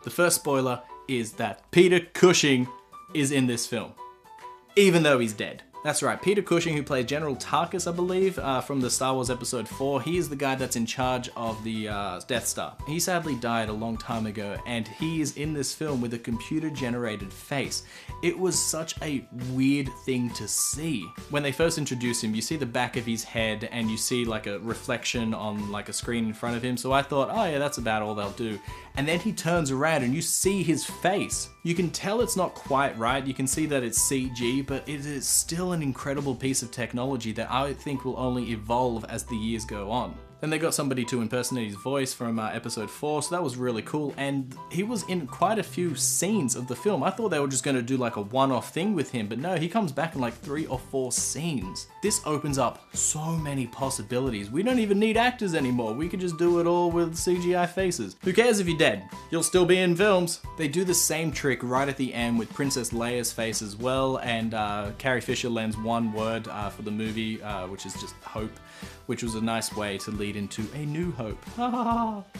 The first spoiler is that Peter Cushing is in this film, even though he's dead. That's right, Peter Cushing, who played General Tarkus, I believe, from the Star Wars Episode 4, he is the guy that's in charge of the Death Star. He sadly died a long time ago, and he is in this film with a computer-generated face. It was such a weird thing to see. When they first introduce him, you see the back of his head, and you see like a reflection on like a screen in front of him, so I thought, oh yeah, that's about all they'll do. And then he turns around and you see his face. You can tell it's not quite right, you can see that it's CG, but it is still an incredible piece of technology that I think will only evolve as the years go on. Then they got somebody to impersonate his voice from episode 4, so that was really cool, and he was in quite a few scenes of the film. I thought they were just going to do like a one-off thing with him, but no, he comes back in like 3 or 4 scenes. This opens up so many possibilities. We don't even need actors anymore. We could just do it all with CGI faces. Who cares if you're dead? You'll still be in films. They do the same trick right at the end with Princess Leia's face as well, and Carrie Fisher lends one word for the movie, which is just hope, which was a nice way to lead into A New Hope.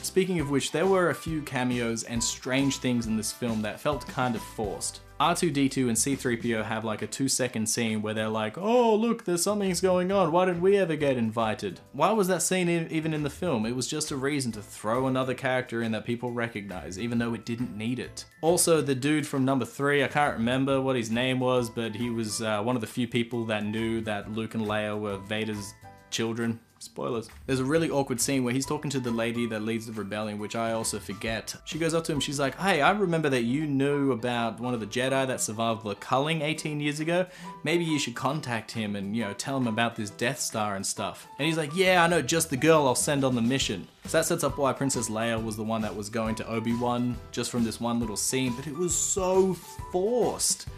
Speaking of which, there were a few cameos and strange things in this film that felt kind of forced. R2-D2 and C-3PO have like a 2-second scene where they're like, oh look, there's something's going on, why didn't we ever get invited? Why was that scene even in the film? It was just a reason to throw another character in that people recognize, even though it didn't need it. Also, the dude from number 3, I can't remember what his name was, but he was one of the few people that knew that Luke and Leia were Vader's children. Spoilers. There's a really awkward scene where he's talking to the lady that leads the rebellion, which I also forget. She goes up to him, she's like, hey, I remember that you knew about one of the Jedi that survived the culling 18 years ago. Maybe you should contact him and, you know, tell him about this Death Star and stuff. And he's like, yeah, I know just the girl I'll send on the mission. So that sets up why Princess Leia was the one that was going to Obi-Wan just from this one little scene, but it was so forced.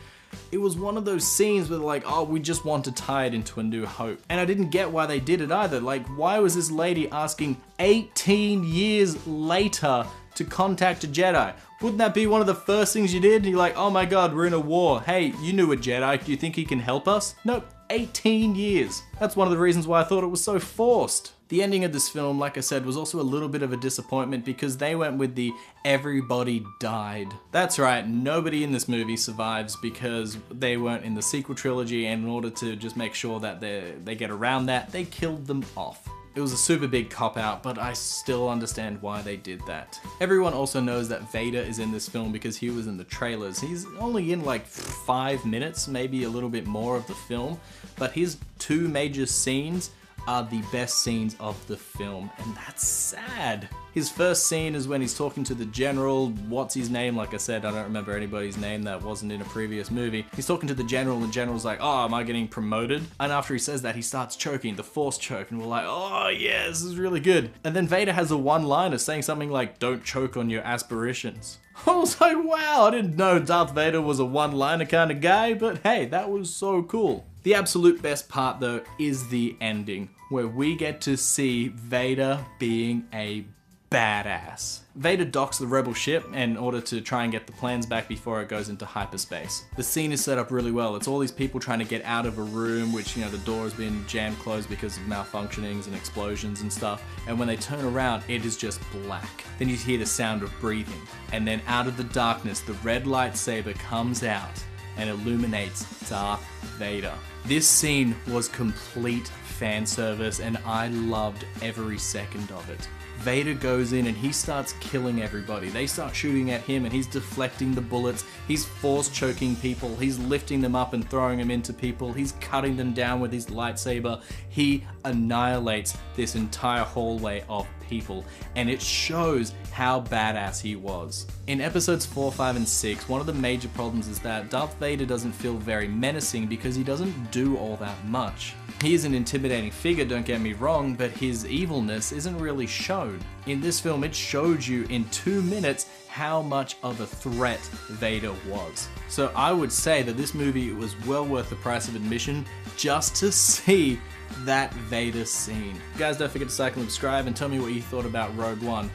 It was one of those scenes where like, oh, we just want to tie it into A New Hope. And I didn't get why they did it either. Like, why was this lady asking 18 years later to contact a Jedi? Wouldn't that be one of the first things you did? You're like, oh my god, we're in a war. Hey, you knew a Jedi. Do you think he can help us? Nope, 18 years. That's one of the reasons why I thought it was so forced. The ending of this film, like I said, was also a little bit of a disappointment because they went with the everybody died. That's right, nobody in this movie survives because they weren't in the sequel trilogy, and in order to just make sure that they get around that, they killed them off. It was a super big cop-out, but I still understand why they did that. Everyone also knows that Vader is in this film because he was in the trailers. He's only in like 5 minutes, maybe a little bit more of the film, but his 2 major scenes are the best scenes of the film, and that's sad. His first scene is when he's talking to the general, what's his name? Like I said, I don't remember anybody's name that wasn't in a previous movie. He's talking to the general, and the general's like, oh, am I getting promoted? And after he says that, he starts choking, the force choke, and we're like, oh yeah, this is really good. And then Vader has a one-liner saying something like, don't choke on your aspirations. I was like, wow, I didn't know Darth Vader was a one-liner kind of guy, but hey, that was so cool. The absolute best part though is the ending, where we get to see Vader being a badass. Vader docks the rebel ship in order to try and get the plans back before it goes into hyperspace. The scene is set up really well. It's all these people trying to get out of a room, which, you know, the door has been jammed closed because of malfunctionings and explosions and stuff. And when they turn around, it is just black. Then you hear the sound of breathing. And then out of the darkness, the red lightsaber comes out and illuminates Darth Vader. This scene was complete fan service, and I loved every second of it. Vader goes in and he starts killing everybody. They start shooting at him and he's deflecting the bullets. He's force choking people. He's lifting them up and throwing them into people. He's cutting them down with his lightsaber. He annihilates this entire hallway of people, and it shows how badass he was. In episodes 4, 5, and 6, one of the major problems is that Darth Vader doesn't feel very menacing because he doesn't do all that much. He is an intimidating figure, don't get me wrong, but his evilness isn't really shown. In this film, it showed you in 2 minutes how much of a threat Vader was. So I would say that this movie was well worth the price of admission just to see that Vader scene. Guys, don't forget to like and subscribe and tell me what you thought about Rogue One.